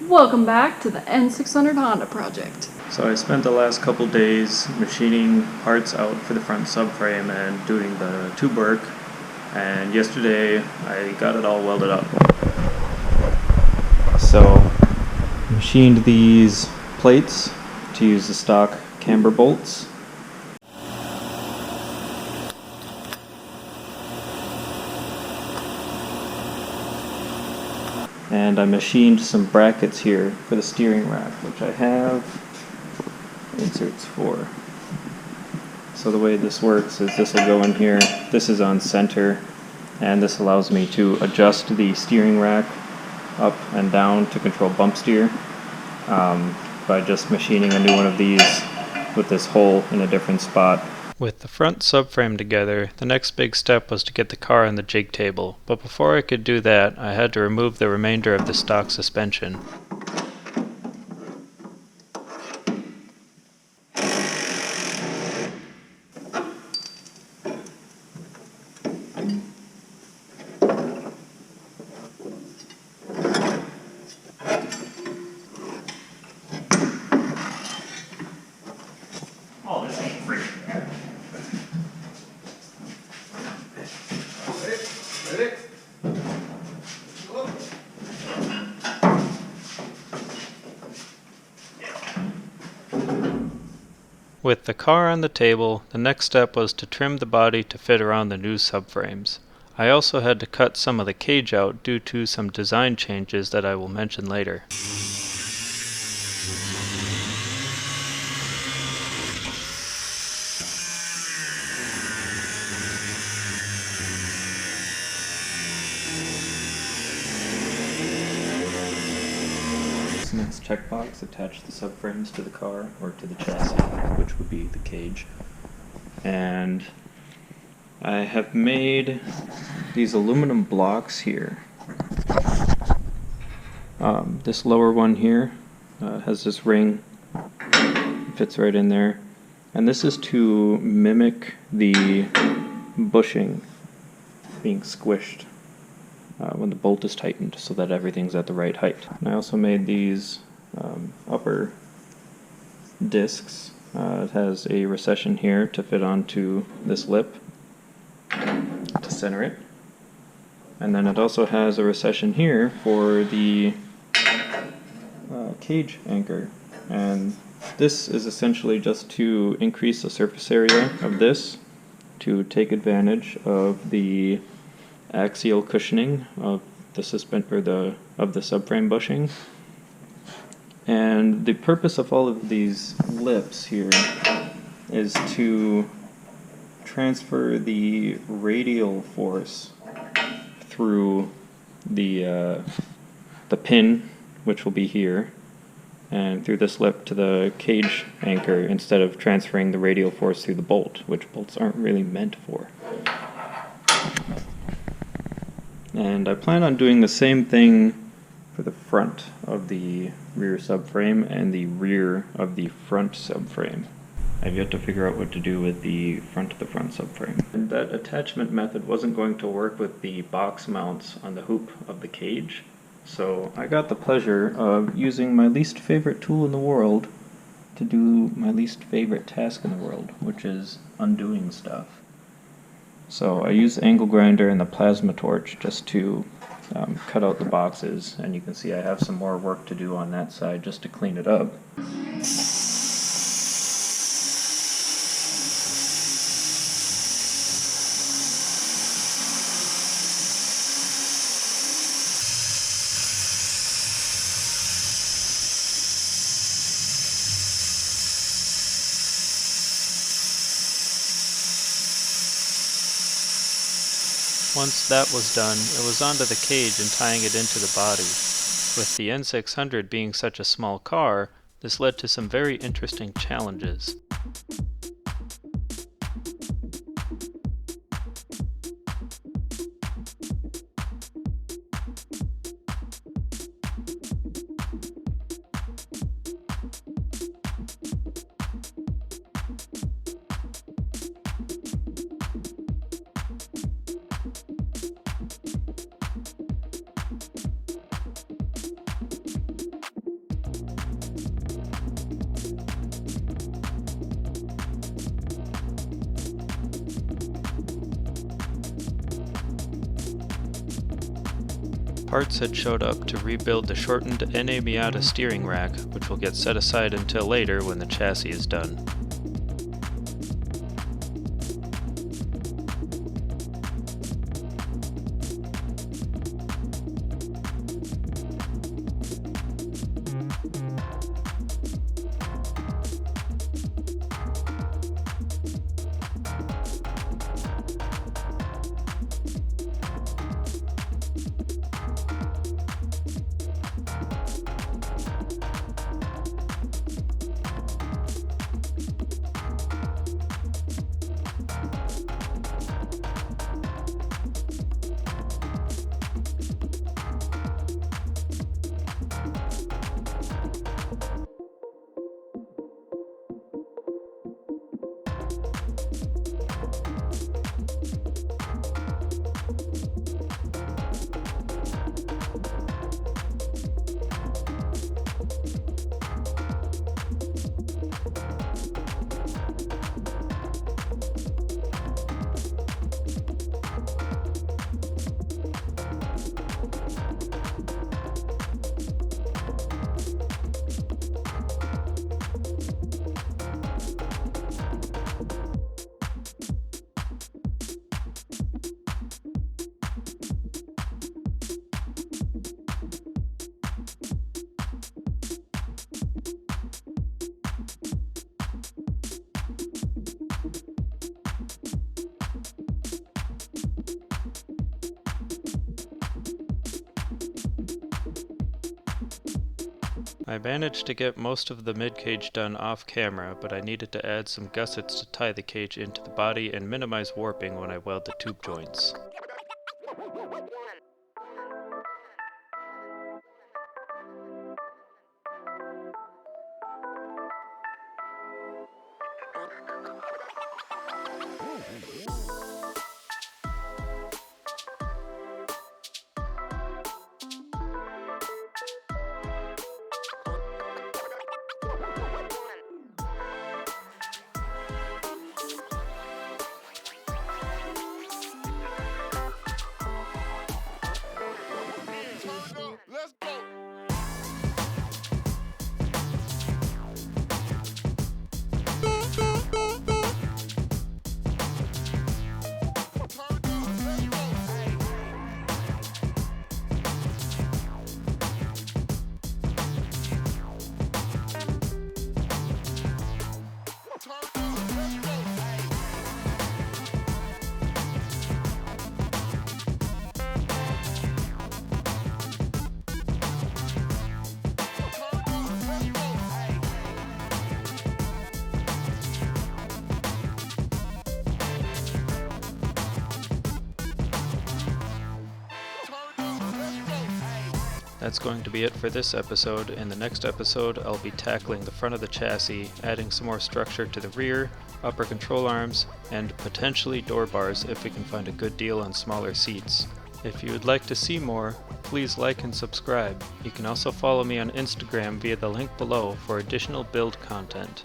Welcome back to the N600 Honda project. So I spent the last couple days machining parts out for the front subframe and doing the tube work, and yesterday I got it all welded up. So machined these plates to use the stock camber bolts. And I machined some brackets here for the steering rack, which I have inserts for. So the way this works is this will go in here. This is on center, and this allows me to adjust the steering rack up and down to control bump steer by just machining a new one of these with this hole in a different spot. With the front subframe together, the next big step was to get the car on the jig table, but before I could do that, I had to remove the remainder of the stock suspension. Oh, this ain't free. Ready? With the car on the table, the next step was to trim the body to fit around the new subframes. I also had to cut some of the cage out due to some design changes that I will mention later. Next checkbox, attach the subframes to the car or to the chassis, which would be the cage. And I have made these aluminum blocks here. This lower one here has this ring, fits right in there, and this is to mimic the bushing being squished when the bolt is tightened, so that everything's at the right height. And I also made these upper discs. It has a recession here to fit onto this lip to center it, and then it also has a recession here for the cage anchor, and this is essentially just to increase the surface area of this to take advantage of the axial cushioning of the subframe bushing. And the purpose of all of these lips here is to transfer the radial force through the pin, which will be here, and through this lip to the cage anchor, instead of transferring the radial force through the bolt, which bolts aren't really meant for. And I plan on doing the same thing for the front of the rear subframe and the rear of the front subframe. I've yet to figure out what to do with the front of the front subframe. And that attachment method wasn't going to work with the box mounts on the hoop of the cage, so I got the pleasure of using my least favorite tool in the world to do my least favorite task in the world, which is undoing stuff. So I used the angle grinder and the plasma torch just to cut out the boxes, and you can see I have some more work to do on that side just to clean it up. Once that was done, it was onto the cage and tying it into the body. With the N600 being such a small car, this led to some very interesting challenges. parts had showed up to rebuild the shortened NA Miata steering rack, which will get set aside until later when the chassis is done. I managed to get most of the mid-cage done off camera, but I needed to add some gussets to tie the cage into the body and minimize warping when I weld the tube joints. That's going to be it for this episode. In the next episode, I'll be tackling the front of the chassis, adding some more structure to the rear, upper control arms, and potentially door bars if we can find a good deal on smaller seats. If you would like to see more, please like and subscribe. You can also follow me on Instagram via the link below for additional build content.